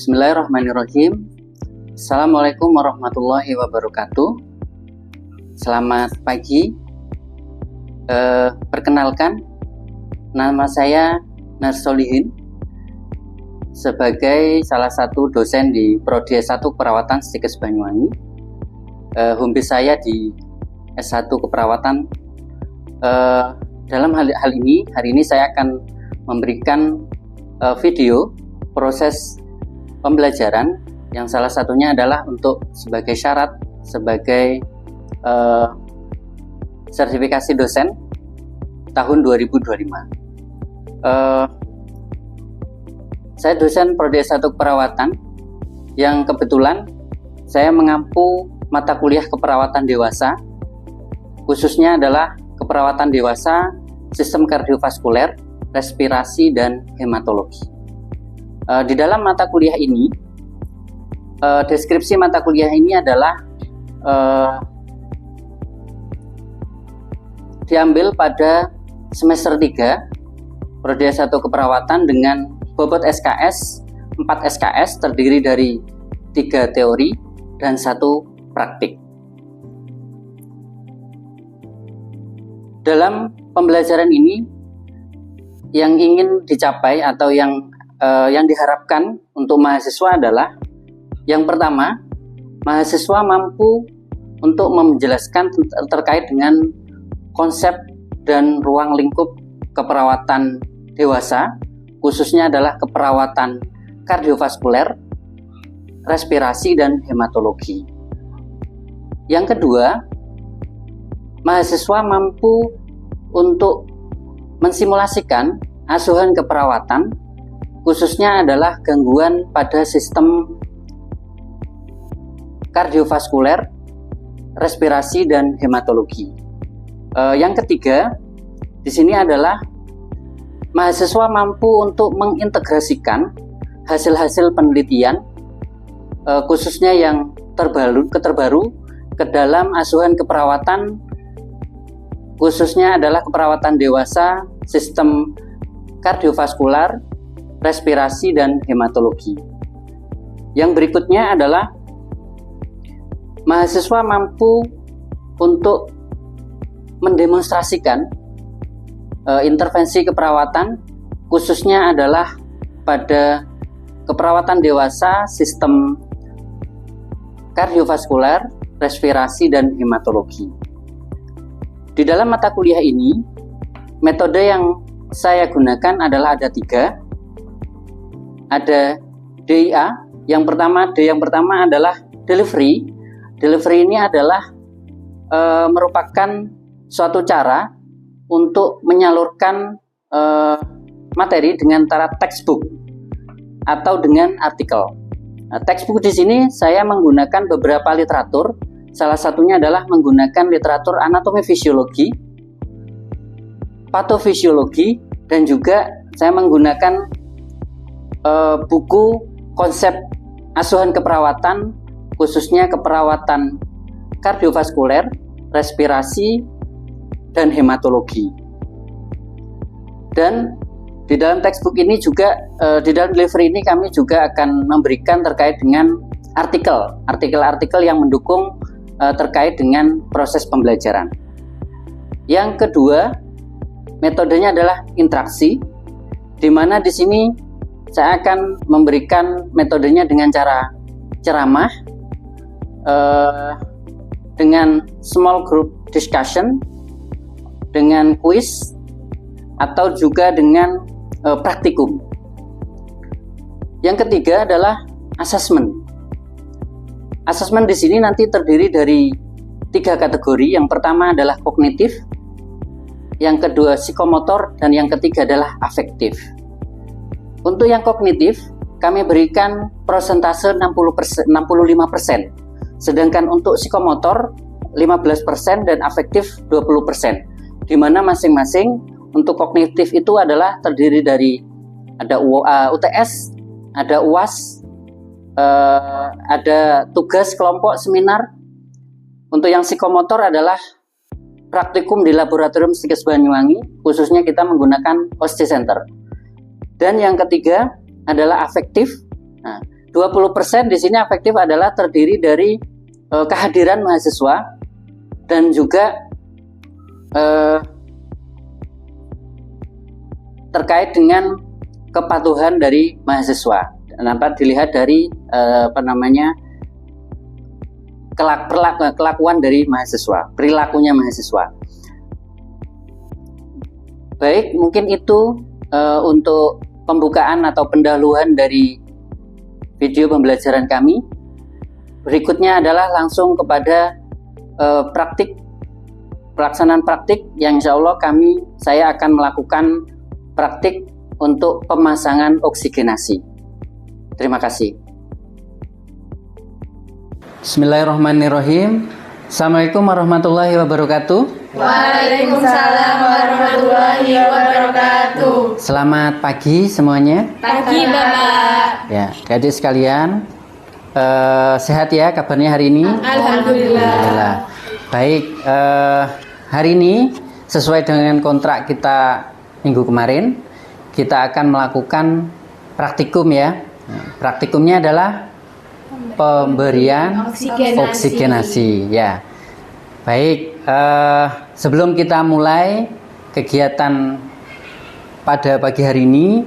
Bismillahirrahmanirrahim. Assalamualaikum warahmatullahi wabarakatuh. Selamat pagi. Perkenalkan, nama saya Narsolihin sebagai salah satu dosen di Prodi S1 Keperawatan Stikes Banyuwangi. Home base saya di S1 Keperawatan. Dalam hal ini, hari ini saya akan memberikan video proses pembelajaran yang salah satunya adalah untuk sebagai syarat sebagai sertifikasi dosen tahun 2025. Saya dosen Prodi S1 Keperawatan yang kebetulan saya mengampu mata kuliah keperawatan dewasa, khususnya adalah keperawatan dewasa, sistem kardiovaskuler, respirasi, dan hematologi. Di dalam mata kuliah ini, deskripsi mata kuliah ini adalah diambil pada semester 3 Prodi S1 Keperawatan dengan bobot SKS 4 SKS terdiri dari 3 teori dan 1 praktik. Dalam pembelajaran ini yang ingin dicapai atau yang diharapkan untuk mahasiswa adalah yang pertama, mahasiswa mampu untuk menjelaskan terkait dengan konsep dan ruang lingkup keperawatan dewasa, khususnya adalah keperawatan kardiovaskuler, respirasi, dan hematologi. Yang kedua, mahasiswa mampu untuk mensimulasikan asuhan keperawatan, khususnya adalah gangguan pada sistem kardiovaskuler, respirasi, dan hematologi. Yang ketiga, di sini adalah mahasiswa mampu untuk mengintegrasikan hasil-hasil penelitian, khususnya yang terbaru ke dalam asuhan keperawatan, khususnya adalah keperawatan dewasa, sistem kardiovaskular, respirasi, dan hematologi. Yang berikutnya adalah mahasiswa mampu untuk mendemonstrasikan intervensi keperawatan, khususnya adalah pada keperawatan dewasa, sistem kardiovaskuler, respirasi, dan hematologi. Di dalam mata kuliah ini, metode yang saya gunakan adalah ada 3. Ada DIA. Yang pertama adalah delivery. Delivery ini adalah merupakan suatu cara untuk menyalurkan materi dengan cara textbook atau dengan artikel. Textbook di sini saya menggunakan beberapa literatur. Salah satunya adalah menggunakan literatur anatomi fisiologi, patofisiologi, dan juga saya menggunakan buku konsep asuhan keperawatan, khususnya keperawatan kardiovaskuler, respirasi, dan hematologi. Dan di dalam textbook ini juga, di dalam delivery ini kami juga akan memberikan terkait dengan artikel-artikel yang mendukung terkait dengan proses pembelajaran. Yang kedua, metodenya adalah interaksi, di mana di sini saya akan memberikan metodenya dengan cara ceramah, dengan small group discussion, dengan quiz, atau juga dengan praktikum. Yang ketiga adalah assessment. Assessment di sini nanti terdiri dari 3 kategori. Yang pertama adalah kognitif, yang kedua psikomotor, dan yang ketiga adalah afektif. Untuk yang kognitif, kami berikan persentase 65%, sedangkan untuk psikomotor 15% dan afektif 20%, di mana masing-masing untuk kognitif itu adalah terdiri dari ada UTS, ada UAS, ada tugas kelompok seminar. Untuk yang psikomotor adalah praktikum di Laboratorium Stikes Banyuwangi, khususnya kita menggunakan OSCE Center. Dan yang ketiga adalah afektif. Nah, 20% di sini afektif adalah terdiri dari kehadiran mahasiswa dan juga terkait dengan kepatuhan dari mahasiswa. Dapat dilihat dari kelakuan dari mahasiswa, perilakunya mahasiswa. Baik, mungkin itu untuk pembukaan atau pendahuluan dari video pembelajaran kami. Berikutnya adalah langsung kepada pelaksanaan praktik yang insya Allah saya akan melakukan praktik untuk pemasangan oksigenasi. Terima kasih. Bismillahirrahmanirrahim. Assalamualaikum warahmatullahi wabarakatuh. Waalaikumsalam warahmatullahi wabarakatuh. Selamat pagi semuanya. Pagi Bapak. Ya, adik sekalian, sehat ya kabarnya hari ini? Alhamdulillah. Baik, hari ini sesuai dengan kontrak kita minggu kemarin, kita akan melakukan praktikum ya. Praktikumnya adalah pemberian oksigenasi ya. Baik, sebelum kita mulai kegiatan pada pagi hari ini,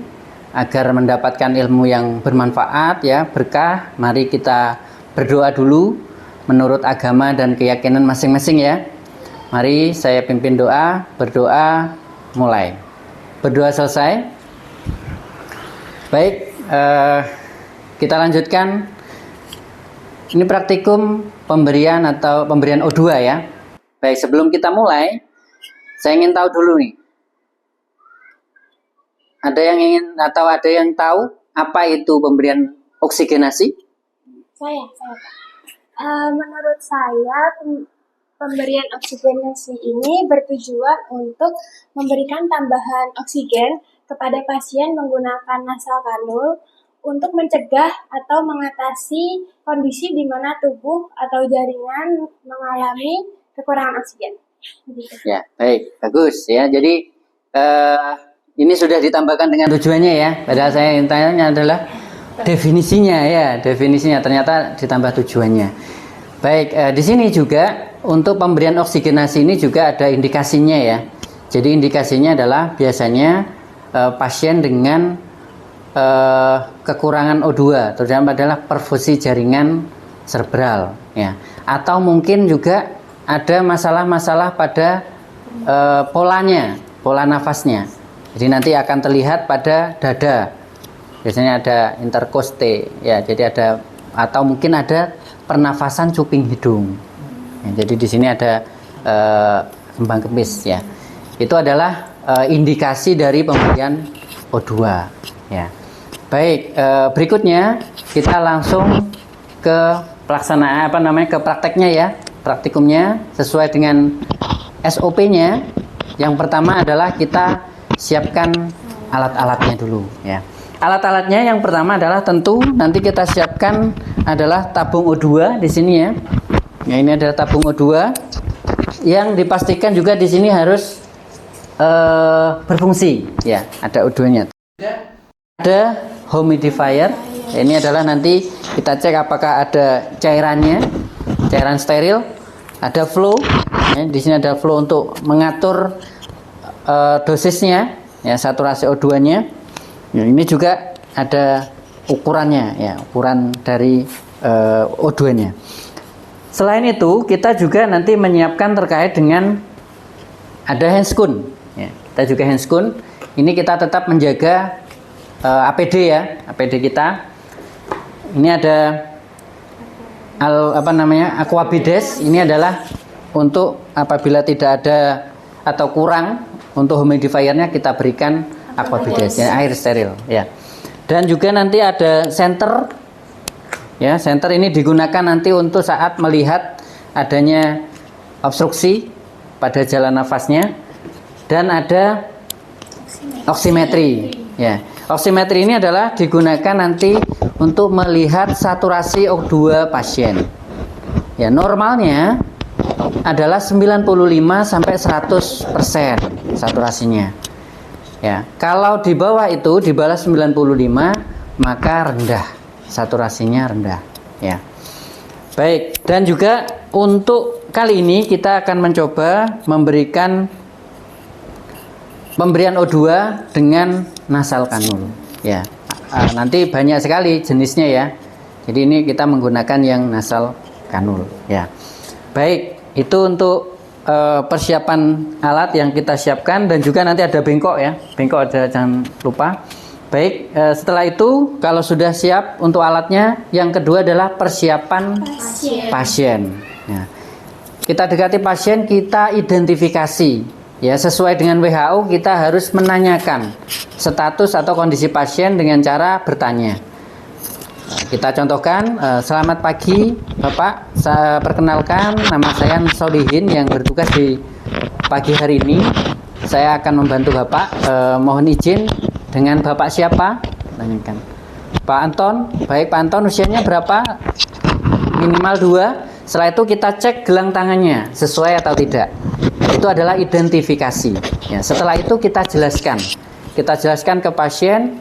agar mendapatkan ilmu yang bermanfaat ya, berkah, mari kita berdoa dulu menurut agama dan keyakinan masing-masing ya. Mari saya pimpin doa, berdoa mulai. Berdoa selesai. Baik, kita lanjutkan. Ini praktikum pemberian O2 ya. Baik, sebelum kita mulai, saya ingin tahu dulu nih. Ada yang tahu apa itu pemberian oksigenasi? Saya. Menurut saya, pemberian oksigenasi ini bertujuan untuk memberikan tambahan oksigen kepada pasien menggunakan nasal kanul untuk mencegah atau mengatasi kondisi di mana tubuh atau jaringan mengalami kekurangan oksigen. Ya, baik, bagus ya. Jadi ini sudah ditambahkan dengan tujuannya ya. Padahal saya yang tanya adalah definisinya ya, definisinya ternyata ditambah tujuannya. Baik, di sini juga untuk pemberian oksigenasi ini juga ada indikasinya ya. Jadi indikasinya adalah biasanya pasien dengan kekurangan O2, terutama adalah perfusi jaringan cerebral ya. Atau mungkin juga ada masalah-masalah pada pola nafasnya. Jadi nanti akan terlihat pada dada. Biasanya ada interkoste ya. Jadi ada atau mungkin ada pernafasan cuping hidung. Ya, jadi di sini ada kembang kempis ya. Itu adalah indikasi dari pemberian O2 ya. Baik, berikutnya kita langsung ke pelaksanaan ke prakteknya ya. Praktikumnya sesuai dengan SOP-nya. Yang pertama adalah kita siapkan alat-alatnya dulu ya. Alat-alatnya yang pertama adalah tentu nanti kita siapkan adalah tabung O2 di sini ya. Ya, ini adalah tabung O2 yang dipastikan juga di sini harus berfungsi ya. Ada O2-nya. Ada humidifier. Ini adalah nanti kita cek apakah ada cairannya, cairan steril. Ada flow. Ya, di sini ada flow untuk mengatur dosisnya, ya, saturasi O2-nya. Ya, ini juga ada ukurannya, ya, ukuran dari O2-nya. Selain itu, kita juga nanti menyiapkan terkait dengan ada handscoon. Ya, kita juga handscoon. Ini kita tetap menjaga APD ya, APD kita. Ini ada Aquabides. Ini adalah untuk apabila tidak ada atau kurang untuk humidifiernya kita berikan Aquabides, ya, air steril ya. Dan juga nanti ada senter ya, senter ini digunakan nanti untuk saat melihat adanya obstruksi pada jalan nafasnya. Dan ada oximetri ya. Oximetri ini adalah digunakan nanti untuk melihat saturasi O2 pasien. Ya, normalnya adalah 95 sampai 100% saturasinya. Ya, kalau di bawah itu di bawah 95 maka rendah saturasinya rendah, ya. Baik, dan juga untuk kali ini kita akan mencoba memberikan pemberian O2 dengan nasal kanul, ya. Nanti banyak sekali jenisnya ya. Jadi ini kita menggunakan yang nasal kanul, ya. Baik, itu untuk persiapan alat yang kita siapkan, dan juga nanti ada bengkok ya. Bengkok ada, jangan lupa. Baik, setelah itu kalau sudah siap untuk alatnya, yang kedua adalah persiapan pasien. Ya. Kita dekati pasien, kita identifikasi. Ya, sesuai dengan WHO kita harus menanyakan status atau kondisi pasien dengan cara bertanya. Kita contohkan, selamat pagi Bapak, saya perkenalkan nama saya Solihin yang bertugas di pagi hari ini. Saya akan membantu Bapak, mohon izin dengan Bapak siapa? Tanyakan. Pak Anton, baik Pak Anton, usianya berapa? Minimal 2. Setelah itu kita cek gelang tangannya sesuai atau tidak. Itu adalah identifikasi. Ya, setelah itu kita jelaskan ke pasien,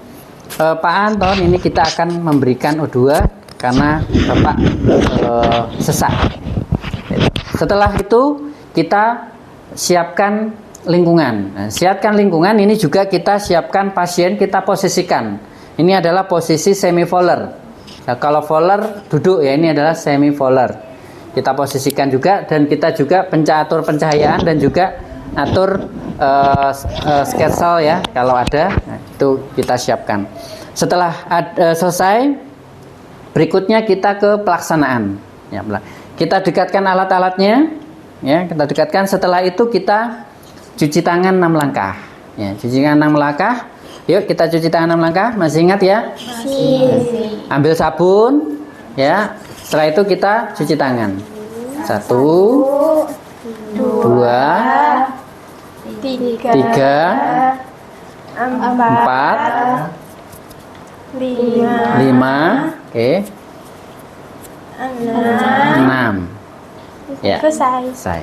Pak Anton, ini kita akan memberikan O2 karena Bapak sesak. Setelah itu kita siapkan lingkungan. Nah, siapkan lingkungan ini juga kita siapkan pasien, kita posisikan. Ini adalah posisi semi volar. Nah, kalau volar duduk ya, ini adalah semi volar. Kita posisikan juga, dan kita juga atur pencahayaan dan juga atur sketsel ya kalau ada. Nah, itu kita siapkan. Setelah selesai, berikutnya kita ke pelaksanaan. Ya, kita dekatkan alat-alatnya, ya kita dekatkan. Setelah itu kita cuci tangan 6 langkah. Ya, cuci tangan 6 langkah. Yuk kita cuci tangan 6 langkah. Masih ingat ya? Masih. Ambil sabun, ya. Setelah itu kita cuci tangan. 1, 2, 3, 4, 5, oke, 6. Ya, selesai.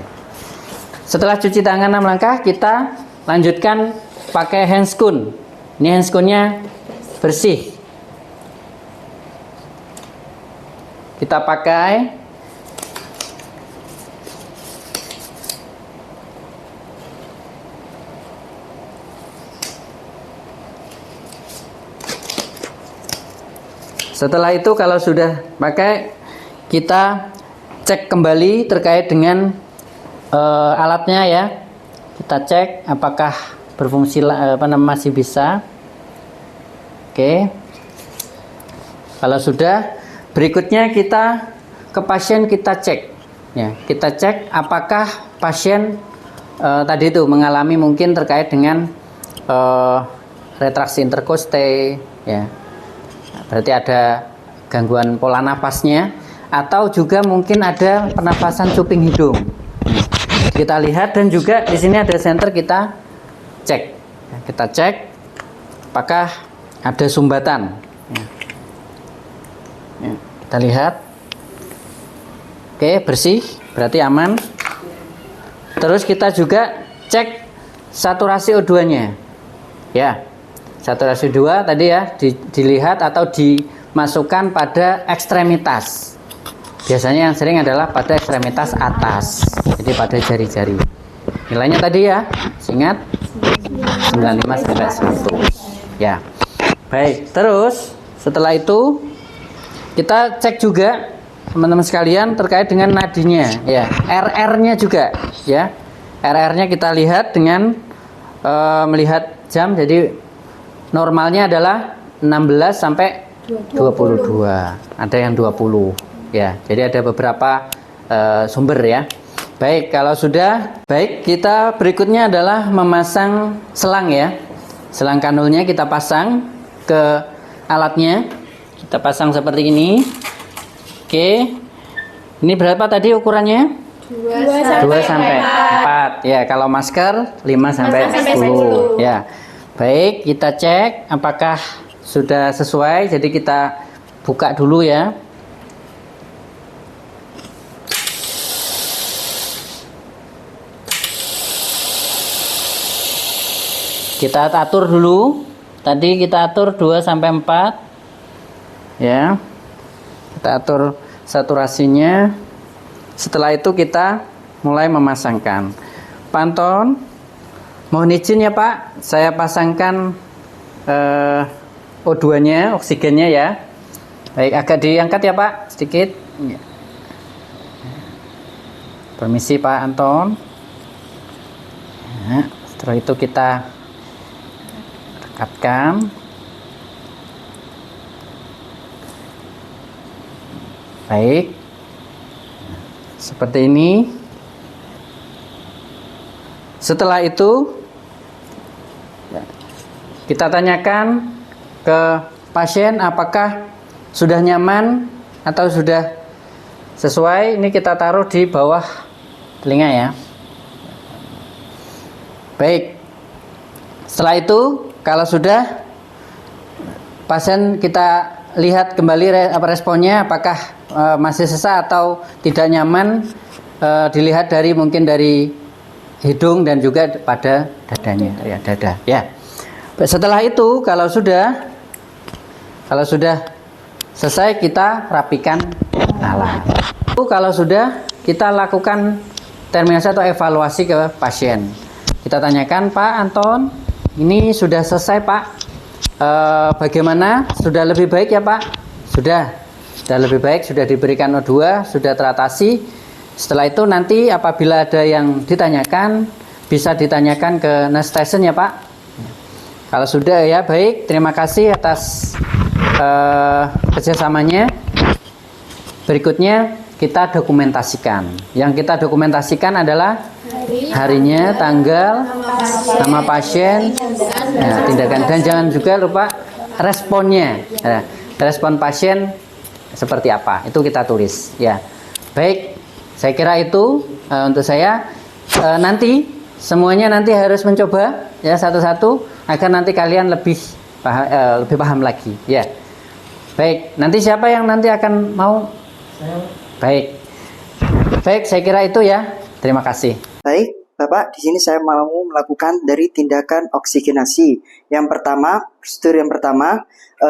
Setelah cuci tangan 6 langkah, kita lanjutkan pakai handscoon. Ini handscoonnya bersih. Kita pakai. Setelah itu kalau sudah pakai, kita cek kembali terkait dengan alatnya ya. Kita cek apakah berfungsi masih bisa. Oke. Kalau sudah, berikutnya kita ke pasien, kita cek. Ya, kita cek apakah pasien tadi itu mengalami mungkin terkait dengan retraksi interkoste ya. Berarti ada gangguan pola napasnya, atau juga mungkin ada pernapasan cuping hidung. Kita lihat, dan juga di sini ada senter, kita cek. Kita cek apakah ada sumbatan. Ya, kita lihat. Oke, bersih, berarti aman. Terus kita juga cek saturasi O2-nya. Ya. Saturasi 2 tadi ya, dilihat atau dimasukkan pada ekstremitas. Biasanya yang sering adalah pada ekstremitas atas, jadi pada jari-jari. Nilainya tadi ya, ingat 95 sampai 100. Ya. Baik, terus setelah itu kita cek juga teman-teman sekalian terkait dengan nadinya ya, RR-nya juga ya. RR-nya kita lihat dengan melihat jam, jadi normalnya adalah 16 sampai 22. Ada yang 20 ya. Jadi ada beberapa sumber ya. Baik, kalau sudah, baik, kita berikutnya adalah memasang selang ya. Selang kanulnya kita pasang ke alatnya. Kita pasang seperti ini. Oke. Ini berapa tadi ukurannya? 2 sampai 4. Ya, kalau masker 5 sampai 10. Ya. Baik, kita cek apakah sudah sesuai. Jadi kita buka dulu ya. Kita atur dulu. Tadi kita atur 2 sampai 4. Ya. Kita atur saturasinya. Setelah itu kita mulai memasangkan. Pak Anton, mohon izin ya Pak, saya pasangkan O2-nya, oksigennya ya. Baik, agak diangkat ya Pak, sedikit. Permisi Pak Anton. Nah, setelah itu kita rekatkan. Baik, seperti ini. Setelah itu kita tanyakan ke pasien apakah sudah nyaman atau sudah sesuai. Ini kita taruh di bawah telinga ya. Baik, setelah itu kalau sudah, pasien kita lihat kembali responnya, apakah masih sesak atau tidak nyaman. Dilihat dari mungkin dari hidung dan juga pada dadanya, ya dada ya. Setelah itu kalau sudah selesai, kita rapikan alat. Kalau sudah, kita lakukan terminasi atau evaluasi ke pasien. Kita tanyakan, Pak Anton, ini sudah selesai Pak, bagaimana? Sudah lebih baik ya Pak? Sudah lebih baik, sudah diberikan O2, sudah teratasi. Setelah itu nanti apabila ada yang ditanyakan, bisa ditanyakan ke nurse station ya Pak. Kalau sudah ya baik, terima kasih atas kerjasamanya. Berikutnya kita dokumentasikan. Yang kita dokumentasikan adalah harinya, tanggal, nama pasien, ya, tindakan, dan jangan juga lupa responnya. Ya, respon pasien seperti apa, itu kita tulis. Ya, baik. Saya kira itu untuk saya. Nanti semuanya nanti harus mencoba ya satu-satu agar nanti kalian lebih paham lagi. Ya, baik. Nanti siapa yang nanti akan mau? Baik, saya kira itu ya. Terima kasih. Baik, Bapak, di sini saya mau melakukan dari tindakan oksigenasi. Yang pertama, prosedur yang pertama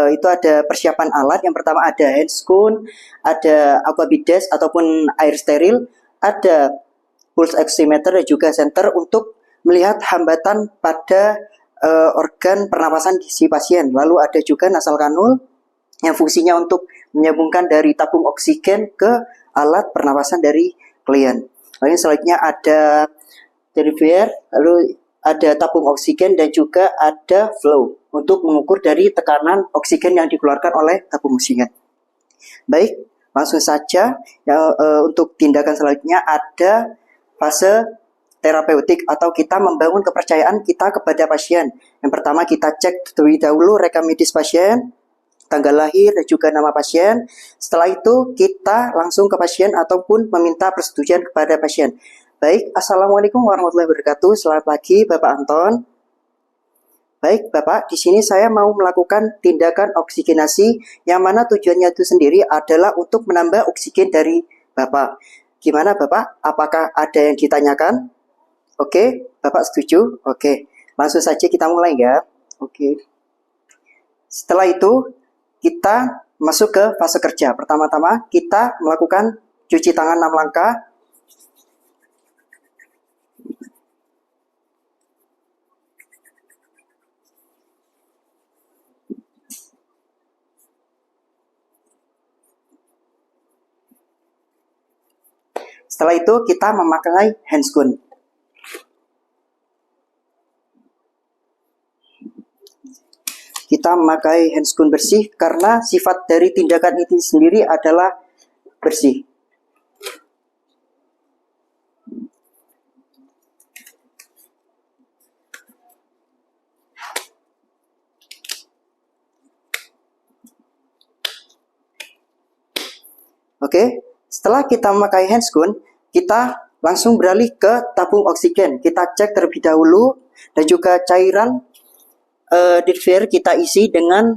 itu ada persiapan alat. Yang pertama ada handscoon, ada aquabides ataupun air steril, ada pulse oximeter dan juga senter untuk melihat hambatan pada organ pernapasan si pasien. Lalu ada juga nasal kanul yang fungsinya untuk menyambungkan dari tabung oksigen ke alat pernapasan dari klien. Lalu selanjutnya ada derivier, lalu ada tabung oksigen dan juga ada flow untuk mengukur dari tekanan oksigen yang dikeluarkan oleh tabung oksigen. Baik, langsung saja ya, untuk tindakan selanjutnya ada fase terapeutik atau kita membangun kepercayaan kita kepada pasien. Yang pertama kita cek terlebih dahulu rekam medis pasien, tanggal lahir dan juga nama pasien. Setelah itu kita langsung ke pasien ataupun meminta persetujuan kepada pasien. Baik, Assalamualaikum warahmatullahi wabarakatuh. Selamat pagi Bapak Anton. Baik Bapak, di sini saya mau melakukan tindakan oksigenasi yang mana tujuannya itu sendiri adalah untuk menambah oksigen dari Bapak. Gimana Bapak? Apakah ada yang ditanyakan? Oke, Bapak setuju? Oke, langsung saja kita mulai ya. Oke. Setelah itu kita masuk ke fase kerja. Pertama-tama kita melakukan cuci tangan 6 langkah. Setelah itu kita memakai handscoon. Kita memakai handscoon bersih karena sifat dari tindakan itu sendiri adalah bersih. Oke, setelah kita memakai handscoon, kita langsung beralih ke tabung oksigen. Kita cek terlebih dahulu dan juga cairan derivier kita isi dengan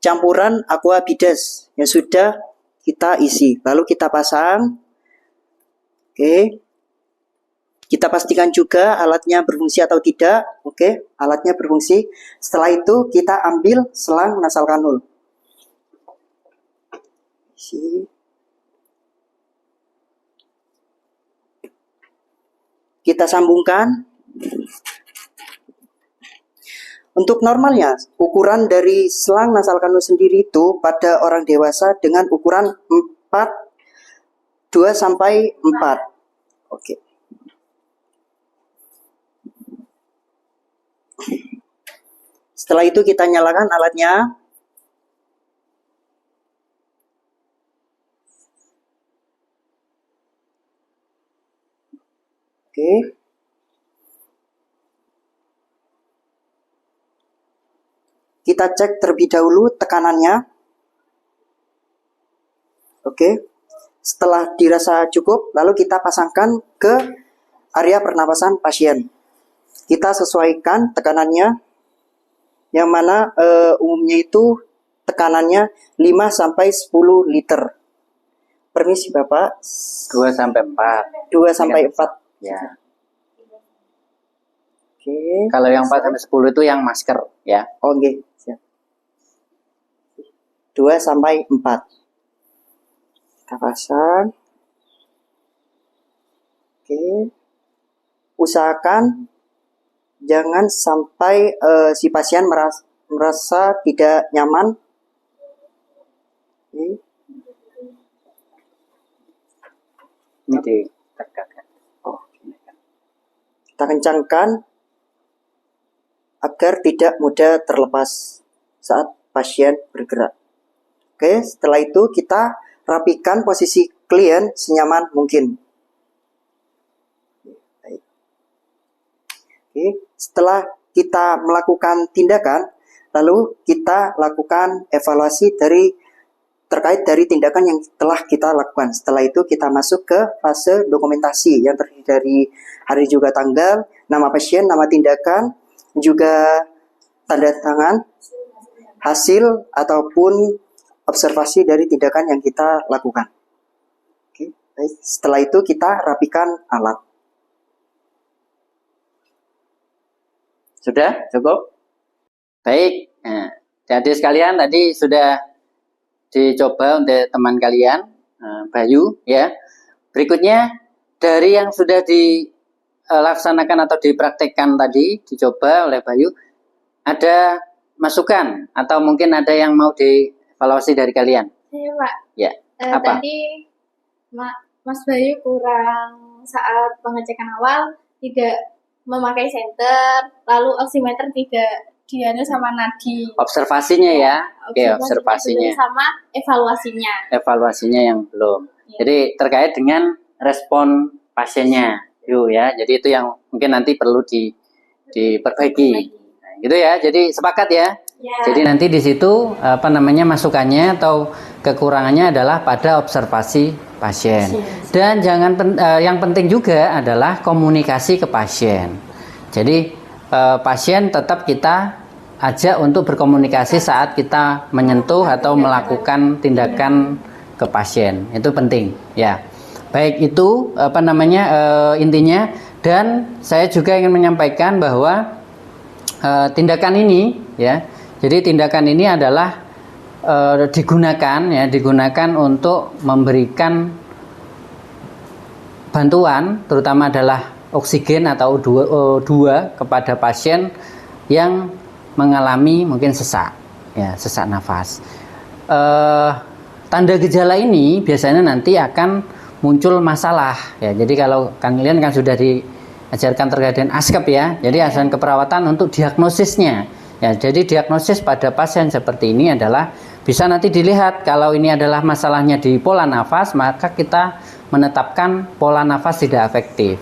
campuran aquabides yang sudah kita isi. Lalu kita pasang. Oke. Kita pastikan juga alatnya berfungsi atau tidak. Oke, alatnya berfungsi. Setelah itu kita ambil selang nasal kanul. Isi. kita sambungkan. Untuk normalnya, ukuran dari selang nasal kanul sendiri itu pada orang dewasa dengan ukuran 2 sampai 4. Oke. Setelah itu kita nyalakan alatnya. Oke. Kita cek terlebih dahulu tekanannya. Oke. Setelah dirasa cukup, lalu kita pasangkan ke area pernapasan pasien. Kita sesuaikan tekanannya, yang mana umumnya itu tekanannya 5 sampai 10 liter. Permisi Bapak. 2 sampai 4. 2 sampai 4. Ya. Oke. Kalau yang 4 sampai 10 itu yang masker, ya. Oke. Siap. 2 sampai 4. Kita pasang. Oke. Usahakan jangan sampai si pasien merasa tidak nyaman. Oke. Ini ditekankan. Kita kencangkan agar tidak mudah terlepas saat pasien bergerak. Oke, setelah itu kita rapikan posisi klien senyaman mungkin. Oke, setelah kita melakukan tindakan, lalu kita lakukan evaluasi terkait dari tindakan yang telah kita lakukan. Setelah itu kita masuk ke fase dokumentasi yang terdiri dari hari juga tanggal, nama pasien, nama tindakan, juga tanda tangan, hasil ataupun observasi dari tindakan yang kita lakukan. Oke, baik. Setelah itu kita rapikan alat. Sudah cukup? Baik. Nah, jadi sekalian tadi sudah dicoba untuk teman kalian, Bayu, ya. Berikutnya dari yang sudah dilaksanakan atau dipraktekkan tadi, dicoba oleh Bayu, ada masukan atau mungkin ada yang mau dievaluasi dari kalian? Saya Pak. Ya. Apa? Tadi Mas Bayu kurang saat pengecekan awal tidak memakai senter, lalu oximeter tidak dianu sama nadi. Observasinya ya. Oke, observasinya. Sama evaluasinya. Evaluasinya yang belum. Ya. Jadi terkait dengan respon pasiennya. Yuk ya. Jadi itu yang mungkin nanti perlu diperbaiki. Nah, gitu ya. Jadi sepakat ya. Ya. Jadi nanti di situ masukannya atau kekurangannya adalah pada observasi pasien. Dan yang penting juga adalah komunikasi ke pasien. Jadi pasien tetap kita ajak untuk berkomunikasi saat kita menyentuh atau melakukan tindakan ke pasien. Itu penting ya. Baik, itu intinya. Dan saya juga ingin menyampaikan bahwa tindakan ini ya. Jadi tindakan ini adalah digunakan untuk memberikan bantuan, terutama adalah oksigen atau O2 kepada pasien yang mengalami mungkin sesak nafas. Tanda gejala ini biasanya nanti akan muncul masalah ya. Jadi kalau kalian kan sudah diajarkan terkait dengan ASKEP ya. Jadi asuhan keperawatan untuk diagnosisnya. Ya, jadi diagnosis pada pasien seperti ini adalah bisa nanti dilihat kalau ini adalah masalahnya di pola nafas, maka kita menetapkan pola nafas tidak efektif.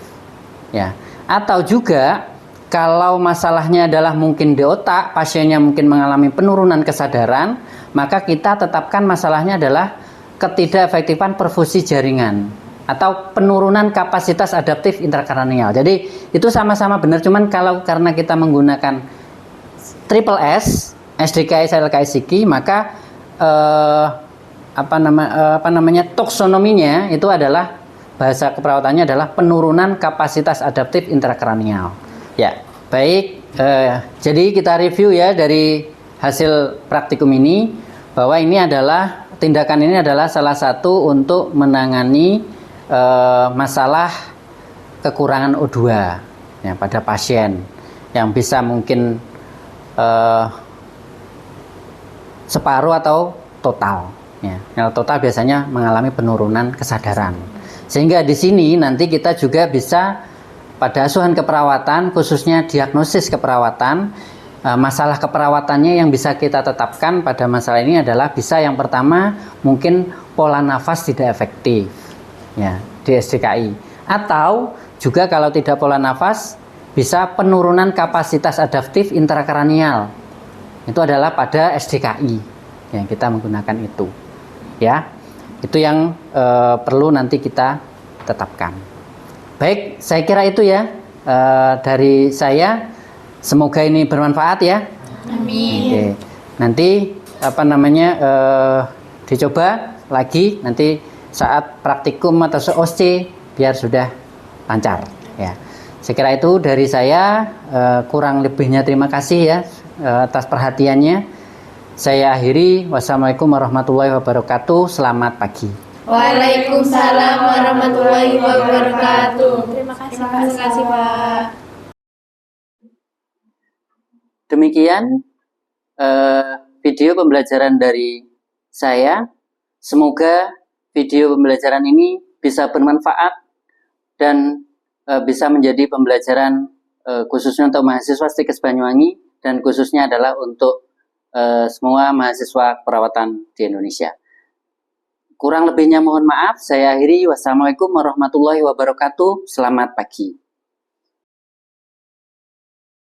Ya. Atau juga kalau masalahnya adalah mungkin di otak, pasiennya mungkin mengalami penurunan kesadaran, maka kita tetapkan masalahnya adalah ketidakefektifan perfusi jaringan atau penurunan kapasitas adaptif intrakranial. Jadi itu sama-sama benar, cuman karena kita menggunakan triple S, SDKI, SLKI, SIKI, maka taksonominya itu adalah bahasa keperawatannya adalah penurunan kapasitas adaptif intrakranial. Ya, baik. Jadi kita review ya dari hasil praktikum ini bahwa ini adalah tindakan ini adalah salah satu untuk menangani masalah kekurangan O2 ya, pada pasien yang bisa mungkin separuh atau total. Ya. Kalau total biasanya mengalami penurunan kesadaran. Sehingga di sini nanti kita juga bisa pada asuhan keperawatan, khususnya diagnosis keperawatan, masalah keperawatannya yang bisa kita tetapkan pada masalah ini adalah bisa yang pertama mungkin pola nafas tidak efektif ya, di SDKI. Atau juga kalau tidak pola nafas, bisa penurunan kapasitas adaptif intrakranial. Itu adalah pada SDKI yang kita menggunakan itu. Ya, itu yang perlu nanti kita tetapkan. Baik, saya kira itu ya dari saya. Semoga ini bermanfaat ya. Amin. Oke. Nanti dicoba lagi nanti saat praktikum atau OSC biar sudah lancar ya. Saya kira itu dari saya, kurang lebihnya terima kasih ya atas perhatiannya. Saya akhiri. Wassalamualaikum warahmatullahi wabarakatuh. Selamat pagi. Waalaikumsalam warahmatullahi wabarakatuh. Terima kasih, Terima kasih, Pak. Demikian video pembelajaran dari saya. Semoga video pembelajaran ini bisa bermanfaat dan bisa menjadi pembelajaran khususnya untuk mahasiswa Stikes Banyuwangi dan khususnya adalah untuk semua mahasiswa perawatan di Indonesia. Kurang lebihnya mohon maaf. Saya akhiri. Wassalamualaikum warahmatullahi wabarakatuh. Selamat pagi.